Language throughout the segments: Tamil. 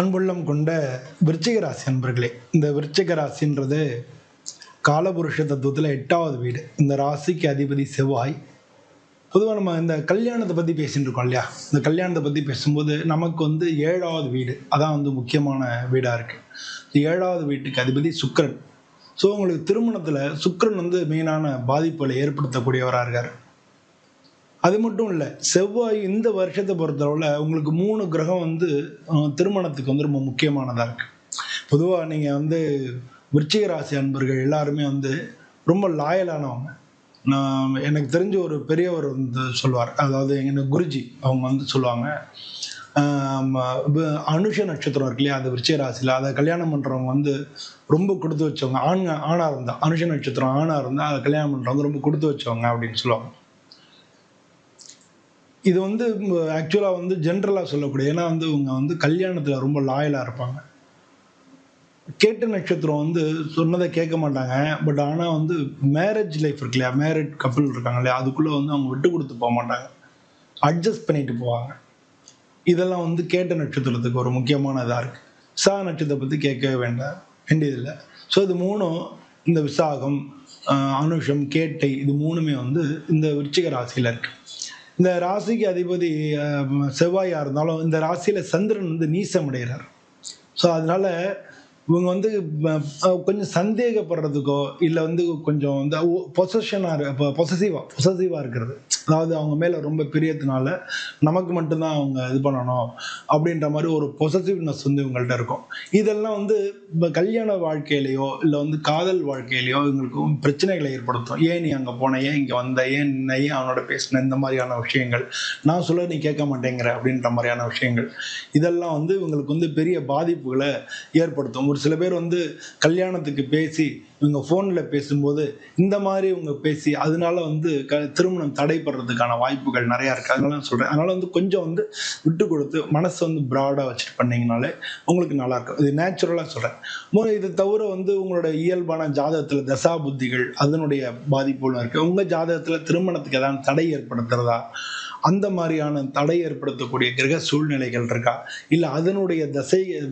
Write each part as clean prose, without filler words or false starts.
அன்புள்ளம் கொண்ட விருச்சிக ராசி அன்பர்களே, இந்த விருச்சிக ராசின்றது காலபுருஷ தத்துவத்தில் 8வது வீடு. இந்த ராசிக்கு அதிபதி செவ்வாய். பொதுவாக நம்ம இந்த கல்யாணத்தை பற்றி பேசிட்டு இருக்கோம் இல்லையா? இந்த கல்யாணத்தை பற்றி பேசும்போது நமக்கு 7வது வீடு அதான் முக்கியமான வீடாக இருக்குது. 7வது வீட்டுக்கு அதிபதி சுக்கிரன். ஸோ உங்களுக்கு திருமணத்தில் சுக்கிரன் மெயினான பாதிப்புகளை ஏற்படுத்தக்கூடியவராக இருக்கார். அது மட்டும் இல்லை, செவ்வாய் இந்த வருஷத்தை பொறுத்தளவில் உங்களுக்கு 3 கிரகம் திருமணத்துக்கு ரொம்ப முக்கியமானதாக இருக்குது. பொதுவாக நீங்கள் விருச்சிக ராசி அன்பர்கள் எல்லாருமே ரொம்ப லாயலானவங்க. எனக்கு தெரிஞ்ச ஒரு பெரியவர் சொல்லுவார், அதாவது எங்கள் குருஜி அவங்க சொல்லுவாங்க, அனுஷ நட்சத்திரம் இருக்கு இல்லையா, அது விருச்சிக ராசியில் அதை கல்யாணம் பண்ணுறவங்க ரொம்ப கொடுத்து வச்சவங்க. ஆணாக இருந்தால், அனுஷ நட்சத்திரம் ஆணாக இருந்தால் அதை கல்யாணம் பண்ணுறவங்க ரொம்ப கொடுத்து வச்சவங்க அப்படின்னு சொல்லுவாங்க. இது ஆக்சுவலாக ஜென்ரலாக சொல்லக்கூடிய, ஏன்னா இவங்க கல்யாணத்தில் ரொம்ப லாயலாக இருப்பாங்க. கேட்ட நட்சத்திரம் சொன்னதை கேட்க மாட்டாங்க. பட் ஆனால் மேரேஜ் லைஃப் இருக்கு இல்லையா, மேரேஜ் கப்பிள் இருக்காங்க இல்லையா, அதுக்குள்ளே அவங்க விட்டு கொடுத்து போக மாட்டாங்க, அட்ஜஸ்ட் பண்ணிட்டு போவாங்க. இதெல்லாம் கேட்ட நட்சத்திரத்துக்கு ஒரு முக்கியமான இதாக இருக்குது. விசாக நட்சத்திரத்தை பற்றி கேட்கவே வேண்டியதில்லை. ஸோ இது மூணும், இந்த விசாகம், அனுஷம், கேட்டை, இது மூணுமே இந்த விருச்சிக ராசியில் இருக்குது. இந்த ராசிக்கு அதிபதி செவ்வாயாக இருந்தாலும் இந்த ராசியில் சந்திரன் நீசம் அடைகிறார். ஸோ அதனால இவங்க கொஞ்சம் சந்தேகப்படுறதுக்கோ இல்லை கொஞ்சம் பொசசிவாக இருக்கிறது, அதாவது அவங்க மேலே ரொம்ப பிரியத்தினால நமக்கு மட்டும்தான் அவங்க இது பண்ணணும் அப்படின்ற மாதிரி ஒரு பொசசிவ்னஸ் இவங்கள்ட்ட இருக்கும். இதெல்லாம் இப்போ கல்யாண வாழ்க்கையிலையோ இல்லை காதல் வாழ்க்கையிலையோ இவங்களுக்கு பிரச்சனைகளை ஏற்படுத்தும். ஏன் நீ அங்கே போன, ஏன் இங்கே வந்த, ஏன் அவனோட பேசின, இந்த மாதிரியான விஷயங்கள், நான் சொல்ல நீ கேட்க மாட்டேங்கிற அப்படின்ற மாதிரியான விஷயங்கள், இதெல்லாம் இவங்களுக்கு பெரிய பாதிப்புகளை ஏற்படுத்தும். ஒரு சில பேர் கல்யாணத்துக்கு பேசி இவங்க ஃபோனில் பேசும்போது இந்த மாதிரி இவங்க பேசி அதனால திருமணம் தடைப்படுறதுக்கான வாய்ப்புகள் நிறையா இருக்குது. அதனால சொல்கிறேன். அதனால் கொஞ்சம் விட்டு கொடுத்து மனசை ப்ராடாக வச்சுட்டு பண்ணிங்கனாலே உங்களுக்கு நல்லாயிருக்கும். இது நேச்சுரலாக சொல்கிறேன். இது தவிர உங்களோட இயல்பான ஜாதகத்தில் தசா புத்திகள் அதனுடைய பாதிப்புகளும் இருக்குது. உங்கள் ஜாதகத்தில் திருமணத்துக்கு ஏதாவது தடை ஏற்படுத்துறதா, அந்த மாதிரியான தடை ஏற்படுத்தக்கூடிய கிரக சூழ்நிலைகள் இருக்கா, இல்லை அதனுடைய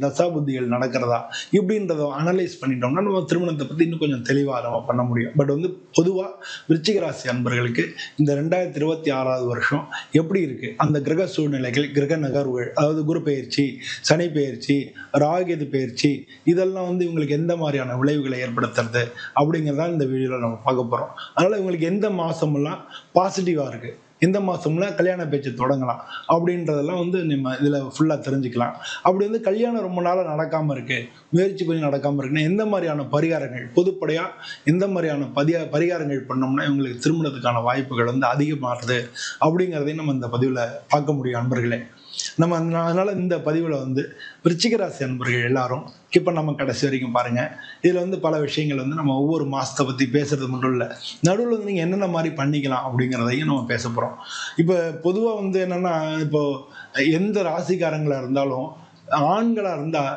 தசா புத்திகள் நடக்கிறதா, இப்படின்றத அனலைஸ் பண்ணிட்டோம்னா நம்ம திருமணத்தை பற்றி இன்னும் கொஞ்சம் தெளிவாக நம்ம பண்ண முடியும். பட் பொதுவாக விருச்சிக ராசி அன்பர்களுக்கு இந்த 2026வது வருஷம் எப்படி இருக்குது, அந்த கிரக சூழ்நிலைகள், கிரக நகர்வுகள், அதாவது குரு பெயர்ச்சி, சனி பெயர்ச்சி, ராகேது பெயர்ச்சி, இதெல்லாம் இவங்களுக்கு எந்த மாதிரியான விளைவுகளை ஏற்படுத்துறது அப்படிங்கிறதா இந்த வீடியோவில் நம்ம பார்க்க போகிறோம். அதனால் இவங்களுக்கு எந்த மாதமெல்லாம் பாசிட்டிவாக இருக்குது, இந்த மாதம்ல கல்யாண பேச்சு தொடங்கலாம் அப்படின்றதெல்லாம் நம்ம இதில் ஃபுல்லாக தெரிஞ்சுக்கலாம். அப்படி கல்யாணம் ரொம்ப நாளாக நடக்காமல் இருக்குது, முயற்சி பண்ணி நடக்காமல் இருக்குன்னா எந்த மாதிரியான பரிகாரங்கள், பொதுப்படையாக எந்த மாதிரியான பரிகாரங்கள் பண்ணோம்னா இவங்களுக்கு திருமணத்துக்கான வாய்ப்புகள் அதிகமாகுது அப்படிங்கிறதையும் நம்ம இந்த பதிவில் பார்க்க முடியும் அன்பர்களே. நம்ம அதனால் இந்த பதிவில் விருச்சிக ராசி அன்பர்கள் எல்லாரும் இப்போ நம்ம கடைசி வரைக்கும் பாருங்கள். இதில் பல விஷயங்கள் நம்ம ஒவ்வொரு மாதத்தை பற்றி பேசுகிறது மட்டும் இல்லை, நடுவில் நீங்கள் என்னென்ன மாதிரி பண்ணிக்கலாம் அப்படிங்கிறதையும் நம்ம பேச போகிறோம். இப்போ பொதுவாக என்னென்னா, இப்போது எந்த ராசிக்காரங்களாக இருந்தாலும் ஆண்களாக இருந்தால்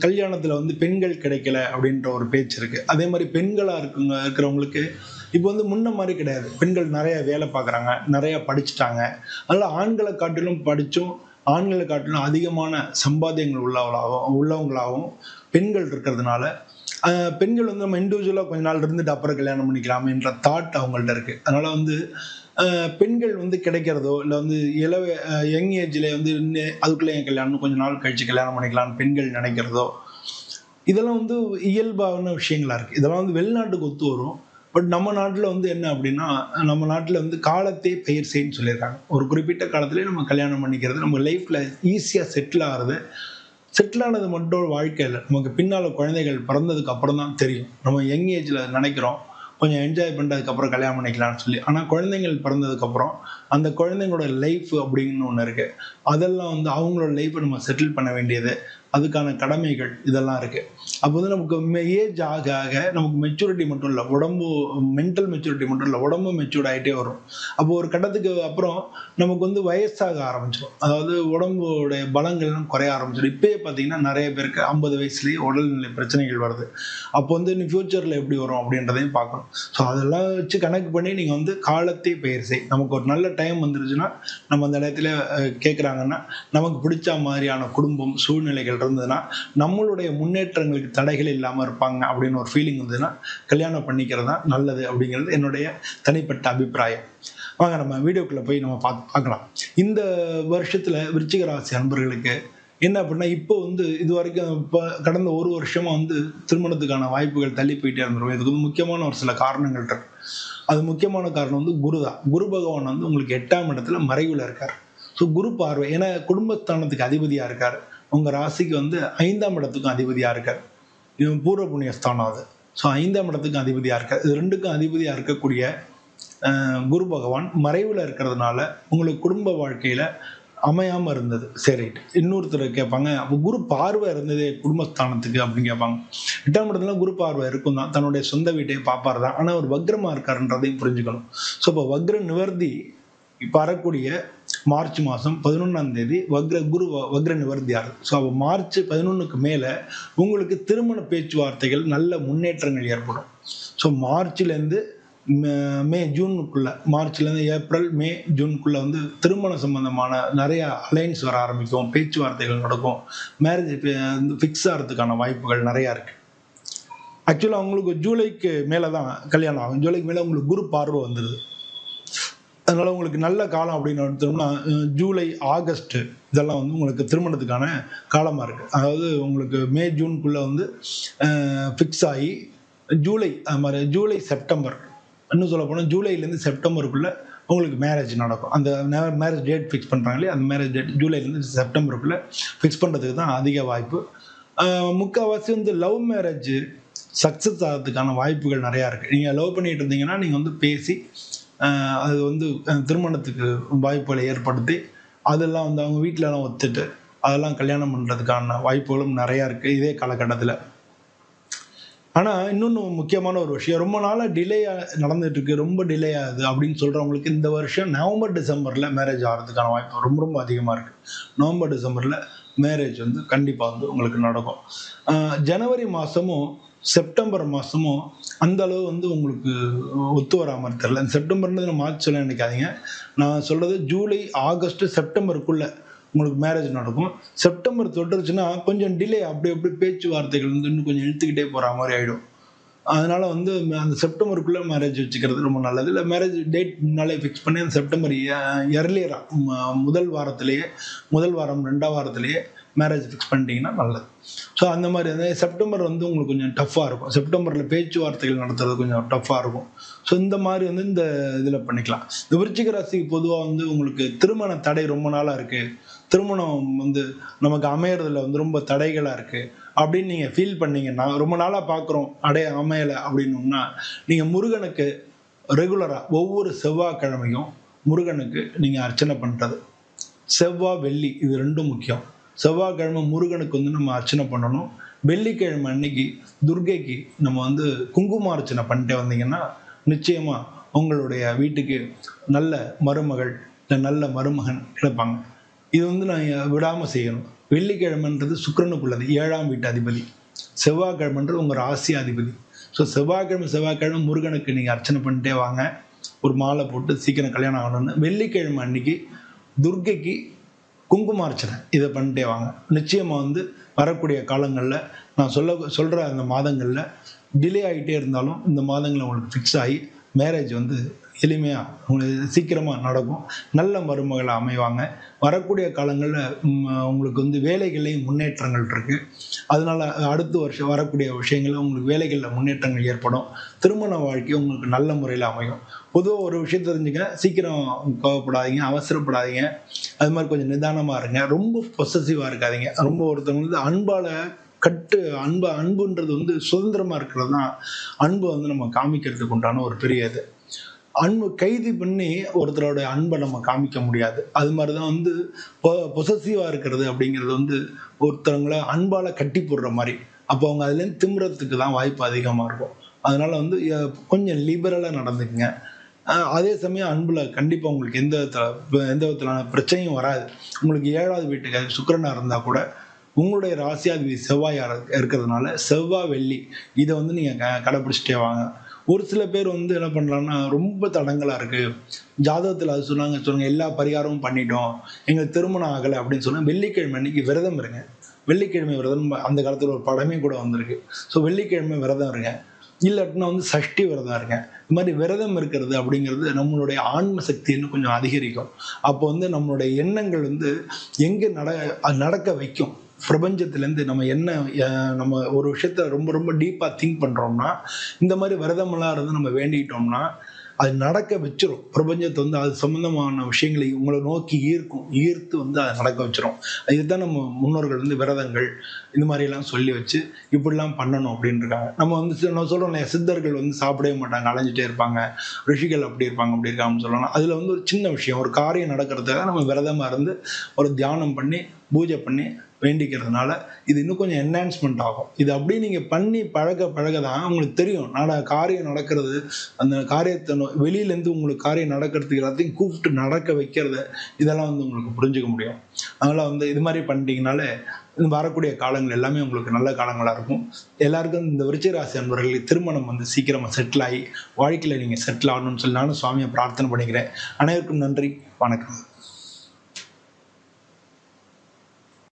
கல்யாணத்தில் பெண்கள் கிடைக்கல அப்படின்ற ஒரு பேச்சு இருக்குது. அதே மாதிரி பெண்களாக இருக்கிறவங்களுக்கு இப்போ முன்ன மாதிரி கிடையாது. பெண்கள் நிறைய வேலை பார்க்குறாங்க, நிறையா படிச்சுட்டாங்க. அதனால் ஆண்களை காட்டிலும் படித்தும் ஆண்களை காட்டிலும் அதிகமான சம்பாத்தியங்கள் உள்ளவங்களாகவும் பெண்கள் இருக்கிறதுனால பெண்கள் நம்ம இண்டிவிஜுவலாக கொஞ்ச நாள் இருந்துட்டு அப்புறம் கல்யாணம் பண்ணிக்கலாம்ன்ற தாட் அவங்கள்ட்ட இருக்குது. அதனால் பெண்கள் கிடைக்கிறதோ இல்லை யங் ஏஜில் அதுக்குள்ளே என் கல்யாணம் கொஞ்சம் நாள் கழித்து கல்யாணம் பண்ணிக்கலாம்னு பெண்கள் நினைக்கிறதோ, இதெல்லாம் இயல்பான விஷயங்களாக இருக்குது. இதெல்லாம் வெளிநாட்டுக்கு ஒத்து வரும். பட் நம்ம நாட்டில் என்ன அப்படின்னா, நம்ம நாட்டில் காலத்தை பயிர் செய்யன்னு சொல்லியிருக்காங்க. ஒரு குறிப்பிட்ட காலத்திலே நம்ம கல்யாணம் பண்ணிக்கிறது, நம்ம லைஃப்பில் ஈஸியாக செட்டில் ஆகிறது. செட்டில் ஆனது மட்டும் வாழ்க்கையில் நமக்கு பின்னால் குழந்தைகள் பிறந்ததுக்கு அப்புறம் தான் தெரியும். நம்ம யங் ஏஜில் நினைக்கிறோம் கொஞ்சம் என்ஜாய் பண்ணுறதுக்கப்புறம் கல்யாணம் பண்ணிக்கலாம்னு சொல்லி. ஆனால் குழந்தைங்கள் பிறந்ததுக்கப்புறம் அந்த குழந்தைங்களோட லைஃப் அப்படின்னு ஒன்று இருக்குது. அதெல்லாம் அவங்களோட லைஃப்பை நம்ம செட்டில் பண்ண வேண்டியது, அதுக்கான கடமைகள் இதெல்லாம் இருக்குது. அப்போ நமக்கு ஏஜ் ஆக ஆக நமக்கு மெச்சூரிட்டி மட்டும் இல்லை, உடம்பு மென்டல் மெச்சூரிட்டி மட்டும் இல்லை, உடம்பு மெச்சூர்ட் ஆகிட்டே வரும். அப்போ ஒரு கட்டத்துக்கு அப்புறம் நமக்கு வயசாக ஆரம்பிச்சிடும். அதாவது உடம்புடைய பலங்கள்லாம் குறைய ஆரம்பிச்சிடும். இப்போயே பார்த்தீங்கன்னா நிறைய பேருக்கு 50 வயசுலேயே உடல்நிலை பிரச்சனைகள் வருது. அப்போ இன்னும் ஃப்யூச்சரில் எப்படி வரும் அப்படின்றதையும் பார்க்கணும். ஸோ அதெல்லாம் வச்சு கணக்கு பண்ணி நீங்கள் காலத்தை பயிர் செய். நமக்கு ஒரு நல்ல டைம் வந்துருச்சுன்னா நம்ம அந்த இடத்துல கேட்குறாங்கன்னா நமக்கு பிடிச்ச மாதிரியான குடும்பம் சூழ்நிலைகள் வாய்ப்புகள் இருந்ததுன்னா, நம்மளுடைய முன்னேற்றங்களுக்கு தடைகள் இல்லாமல் இருப்பாங்க அப்படின்னு ஒரு ஃபீலிங் இருந்ததுன்னா கல்யாணம் பண்ணிக்கிறது தான் நல்லது அப்படிங்கிறது என்னுடைய தனிப்பட்ட அபிப்பிராயம். வாங்க நம்ம வீடியோக்குள்ள போய் நம்ம பார்க்கலாம். இந்த வருஷத்துல விருச்சிக ராசி அன்பர்களுக்கு என்ன அப்படின்னா, இப்போ இது வரைக்கும் இப்போ கடந்த ஒரு வருஷமா திருமணத்துக்கான வாய்ப்புகள் தள்ளி போயிட்டே இருந்துரும். இதுக்கு முக்கியமான ஒரு சில காரணங்கள் இருக்கு. அது முக்கியமான காரணம் குரு தான். குரு பகவான் உங்களுக்கு 8ஆம் இடத்துல மறைவுல இருக்கார். ஸோ குரு பார்வை, ஏன்னா குடும்பஸ்தானத்துக்கு அதிபதியா இருக்காரு. உங்க ராசிக்கு 5ஆம் இடத்துக்கும் அதிபதியா இருக்காரு. இது பூர்வ புண்ணிய ஸ்தானம் அது. ஸோ 5ஆம் இடத்துக்கும் அதிபதியா இருக்காரு. இது ரெண்டுக்கும் அதிபதியா இருக்கக்கூடிய குரு பகவான் மறைவுல இருக்கிறதுனால உங்களுக்கு குடும்ப வாழ்க்கையில அமையாம இருந்தது. சரி, இன்னொருத்தர் கேட்பாங்க, அப்போ குரு பார்வை இருந்ததே குடும்பஸ்தானத்துக்கு அப்படின்னு கேட்பாங்க. 8ஆம் இடத்துல குரு பார்வை இருக்கும் தான், தன்னுடைய சொந்த வீட்டையே பார்ப்பாரு தான். ஆனால் அவர் வக்ரமா இருக்காருன்றதையும் புரிஞ்சுக்கணும். ஸோ இப்போ வக்ர நிவர்த்தி இப்போ வரக்கூடிய மார்ச் மாதம் 11ஆம் தேதி வக்ர நிவர்த்தி ஆகுது. ஸோ அப்போ மார்ச் 11க்கு மேலே உங்களுக்கு திருமண பேச்சுவார்த்தைகள் நல்ல முன்னேற்றங்கள் ஏற்படும். ஸோ மார்ச்லேருந்து மார்ச்லேருந்து ஏப்ரல் மே ஜூனுக்குள்ள திருமண சம்பந்தமான நிறைய அலைன்ஸ் வர ஆரம்பிக்கும், பேச்சுவார்த்தைகள் நடக்கும், மேரேஜ் ஃபிக்ஸ் ஆகிறதுக்கான வாய்ப்புகள் நிறையா இருக்கு. ஆக்சுவலாக உங்களுக்கு ஜூலைக்கு மேலே தான் கல்யாணம் ஆகும். ஜூலைக்கு மேலே உங்களுக்கு குரு பார்வை வந்துடுது. அதனால உங்களுக்கு நல்ல காலம் அப்படின்னு எடுத்தோம்னா ஜூலை ஆகஸ்ட் இதெல்லாம் உங்களுக்கு திருமணத்துக்கான காலமாக இருக்கு. அதாவது உங்களுக்கு மே ஜூனுக்குள்ள ஃபிக்ஸ் ஆகி ஜூலை அது மாதிரி ஜூலை செப்டம்பர், இன்னும் சொல்ல போனால் ஜூலைலேருந்து செப்டம்பருக்குள்ள உங்களுக்கு மேரேஜ் நடக்கும். அந்த மேரேஜ் டேட் ஃபிக்ஸ் பண்ணுறாங்களே, அந்த மேரேஜ் டேட் ஜூலைலேருந்து செப்டம்பருக்குள்ள ஃபிக்ஸ் பண்ணுறதுக்கு தான் அதிக வாய்ப்பு. முக்கால்வாசி லவ் மேரேஜ் சக்ஸஸ் ஆகிறதுக்கான வாய்ப்புகள் நிறையா இருக்குது. நீங்கள் லவ் பண்ணிட்டு இருந்தீங்கன்னா நீங்கள் பேசி அது திருமணத்துக்கு வாய்ப்புகளை ஏற்படுத்தி அதெல்லாம் அவங்க வீட்டிலலாம் ஒத்துட்டு அதெல்லாம் கல்யாணம் பண்ணுறதுக்கான வாய்ப்புகளும் நிறையா இருக்குது இதே காலகட்டத்தில். ஆனால் இன்னொன்று முக்கியமான ஒரு விஷயம், ரொம்ப நாளாக டிலே நடந்துட்டு இருக்கு, ரொம்ப டிலே ஆகுது அப்படின்னு சொல்கிறவங்களுக்கு இந்த வருஷம் நவம்பர் டிசம்பரில் மேரேஜ் ஆகிறதுக்கான வாய்ப்பு ரொம்ப ரொம்ப அதிகமாக இருக்குது. நவம்பர் டிசம்பரில் மேரேஜ் கண்டிப்பாக உங்களுக்கு நடக்கும். ஜனவரி மாதமும் செப்டம்பர் மாதமும் அந்த அளவு உங்களுக்கு ஒத்து வராமல் தெரியல. செப்டம்பர்ன்றது மார்ச் சொல்ல நினைக்காதீங்க, நான் சொல்கிறது ஜூலை ஆகஸ்ட் செப்டம்பருக்குள்ளே உங்களுக்கு மேரேஜ் நடக்கும். செப்டம்பர் தொட்டுருச்சுன்னா கொஞ்சம் டிலே, அப்படி அப்படி பேச்சுவார்த்தைகள் இன்னும் கொஞ்சம் இழுத்துக்கிட்டே போகிற மாதிரி ஆகிடும். அதனால் அந்த செப்டம்பருக்குள்ளே மேரேஜ் வச்சுக்கிறது ரொம்ப நல்லது. இல்லை மேரேஜ் டேட் முன்னாலே ஃபிக்ஸ் பண்ணி அந்த செப்டம்பர் எர்லியராக முதல் வாரம் 2ஆம் வாரத்திலேயே மேரேஜ் ஃபிக்ஸ் பண்ணிட்டீங்கன்னா நல்லது. ஸோ அந்த மாதிரி செப்டம்பர் உங்களுக்கு கொஞ்சம் டஃப்பாக இருக்கும். செப்டம்பரில் பேச்சுவார்த்தைகள் நடத்துறது கொஞ்சம் டஃப்பாக இருக்கும். ஸோ இந்த மாதிரி இந்த இதில் பண்ணிக்கலாம். இந்த விருச்சிக ராசிக்கு பொதுவாக உங்களுக்கு திருமண தடை ரொம்ப நாளாக இருக்குது, திருமணம் நமக்கு அமையறதுல ரொம்ப தடைகளாக இருக்குது அப்படின்னு நீங்கள் ஃபீல் பண்ணீங்கன்னா, ரொம்ப நாளாக பார்க்குறோம் அமையலை அப்படின்னோம்னா, நீங்கள் முருகனுக்கு ரெகுலராக ஒவ்வொரு செவ்வாய்க்கிழமையும் முருகனுக்கு நீங்கள் அர்ச்சனை பண்ணுறது. செவ்வாய் வெள்ளி இது ரெண்டும் முக்கியம். செவ்வாய்க்கிழமை முருகனுக்கு நம்ம அர்ச்சனை பண்ணணும். வெள்ளிக்கிழமை அன்னைக்கு துர்கைக்கு நம்ம குங்கும அர்ச்சனை பண்ணிட்டே வந்தீங்கன்னா நிச்சயமாக உங்களுடைய வீட்டுக்கு நல்ல மருமகள் இல்லை நல்ல மருமகன் கிடைப்பாங்க. இது நான் விடாமல் செய்யணும். வெள்ளிக்கிழமைன்றது சுக்கிரனுக்குள்ளது, 7ஆம் வீட்டு அதிபதி. செவ்வாய்க்கிழமைன்றது உங்கள் ராசி அதிபதி. ஸோ செவ்வாய்க்கிழமை முருகனுக்கு நீங்கள் அர்ச்சனை பண்ணிட்டே வாங்க, ஒரு மாலை போட்டு சீக்கிரம் கல்யாணம் ஆகணும்னு. வெள்ளிக்கிழமை அன்னைக்கு துர்கைக்கு குங்குமார்ச்சனை இதை பண்ணிட்டே வாங்க. நிச்சயமாக வரக்கூடிய காலங்களில் நான் சொல்கிற அந்த மாதங்களில் டிலே ஆகிட்டே இருந்தாலும் இந்த மாதங்களில் உங்களுக்கு ஃபிக்ஸ் ஆகி மேரேஜ் எளிமையாக உங்களுக்கு சீக்கிரமாக நடக்கும். நல்ல மருமகளை அமைவாங்க. வரக்கூடிய காலங்களில் உங்களுக்கு வேலைகள்லேயும் முன்னேற்றங்கள் இருக்குது. அதனால் அடுத்த வருஷம் வரக்கூடிய விஷயங்களில் உங்களுக்கு வேலைகளில் முன்னேற்றங்கள் ஏற்படும். திருமண வாழ்க்கை உங்களுக்கு நல்ல முறையில் அமையும். பொதுவாக ஒரு விஷயம் தெரிஞ்சுக்க, சீக்கிரம் கோவப்படாதீங்க, அவசரப்படாதீங்க. அது மாதிரி கொஞ்சம் நிதானமாக இருங்க. ரொம்ப பொசசிவாக இருக்காதீங்க. ரொம்ப ஒருத்தவங்க அன்பால் அன்புன்றது சுதந்திரமாக இருக்கிறது தான் அன்பு நம்ம காமிக்கிறதுக்கு உண்டான ஒரு பெரிய இது. அன்பு கைது பண்ணி ஒருத்தரோட அன்பை நம்ம காமிக்க முடியாது. அது மாதிரி தான் பொசசிவாக இருக்கிறது அப்படிங்கிறது ஒருத்தவங்களை அன்பால் கட்டி போடுற மாதிரி. அப்போ அவங்க அதுலேருந்து திமுறதுக்கு தான் வாய்ப்பு அதிகமாக இருக்கும். அதனால் கொஞ்சம் லிபரலாக நடந்துக்குங்க. அதே சமயம் அன்பில் கண்டிப்பாக உங்களுக்கு எந்த விதத்திலான பிரச்சனையும் வராது. உங்களுக்கு 7ஆவது வீட்டுக்கு சுக்கிரனாக இருந்தால் கூட உங்களுடைய ராசியாதிபதி செவ்வாயாக இருக்கிறதுனால செவ்வாய் வெள்ளி இதை நீங்கள் கடைப்பிடிச்சிட்டே வாங்க. ஒரு சில பேர் என்ன பண்ணுறாங்கன்னா, ரொம்ப தடங்களாக இருக்குது, ஜாதகத்தில் அது சொன்னாங்க எல்லா பரிகாரமும் பண்ணிட்டோம், எங்களுக்கு திருமணம் ஆகலை அப்படின்னு சொன்னால் வெள்ளிக்கிழமை அன்னைக்கு விரதம் இருங்க. வெள்ளிக்கிழமை விரதம் அந்த காலத்தில் ஒரு படமே கூட வந்திருக்கு. ஸோ வெள்ளிக்கிழமை விரதம் இருங்க, இல்லாட்டினா வந்து சஷ்டி விரதம் இருங்க. இது மாதிரி விரதம் இருக்கிறது அப்படிங்கிறது நம்மளுடைய ஆன்ம சக்தி இன்னும் கொஞ்சம் அதிகரிக்கும். அப்போ வந்து நம்மளுடைய எண்ணங்கள் வந்து எங்கே நடக்க வைக்கும். பிரபஞ்சத்திலேருந்து நம்ம என்ன நம்ம ஒரு விஷயத்த ரொம்ப ரொம்ப டீப்பாக திங்க் பண்ணுறோம்னா, இந்த மாதிரி விரதமெல்லாம் இருந்து நம்ம வேண்டிக்கிட்டோம்னா அது நடக்க வச்சிரும். பிரபஞ்சத்தை வந்து அது சம்பந்தமான விஷயங்களை உங்களை நோக்கி ஈர்த்து வந்து அதை நடக்க வச்சிரும். இதுதான் நம்ம முன்னோர்கள் வந்து விரதங்கள் இந்த மாதிரி எல்லாம் சொல்லி வச்சு இப்படிலாம் பண்ணணும் அப்படின்னு இருக்காங்க. நம்ம வந்து நான் சொல்றோம் இல்லையா, சித்தர்கள் வந்து சாப்பிடவே மாட்டாங்க, அலைஞ்சிட்டே இருப்பாங்க, ரிஷிகள் அப்படி இருப்பாங்க அப்படி இருக்காங்கன்னு சொல்லலாம். அதுல வந்து ஒரு சின்ன விஷயம், ஒரு காரியம் நடக்கிறதுக்காக நம்ம விரதமா இருந்து ஒரு தியானம் பண்ணி பூஜை பண்ணி வேண்டிக்கிறதுனால இது இன்னும் கொஞ்சம் என்ஹான்ஸ்மெண்ட் ஆகும். இது அப்படியே நீங்க பண்ணி பழக தான் உங்களுக்கு தெரியும் காரியம் நடக்கிறது. அந்த காரியத்தை வெளியிலேருந்து உங்களுக்கு காரியம் நடக்கிறதுக்கு எல்லாத்தையும் கூப்பிட்டு நடக்க வைக்கிறத இதெல்லாம் வந்து உங்களுக்கு புரிஞ்சுக்க முடியும். அதனால வந்து இது மாதிரி பண்ணிட்டீங்கனாலே வரக்கூடிய காலங்கள் எல்லாமே உங்களுக்கு நல்ல காலங்களா இருக்கும். எல்லாருக்கும் இந்த விருச்சிக ராசி அன்பர்களுக்கு திருமணம் வந்து சீக்கிரமா செட்டில் ஆகி வாழ்க்கையில நீங்க செட்டில் ஆகணும்னு சொல்லி நானும் சுவாமியை பிரார்த்தனை பண்ணிக்கிறேன். அனைவருக்கும் நன்றி, வணக்கம்.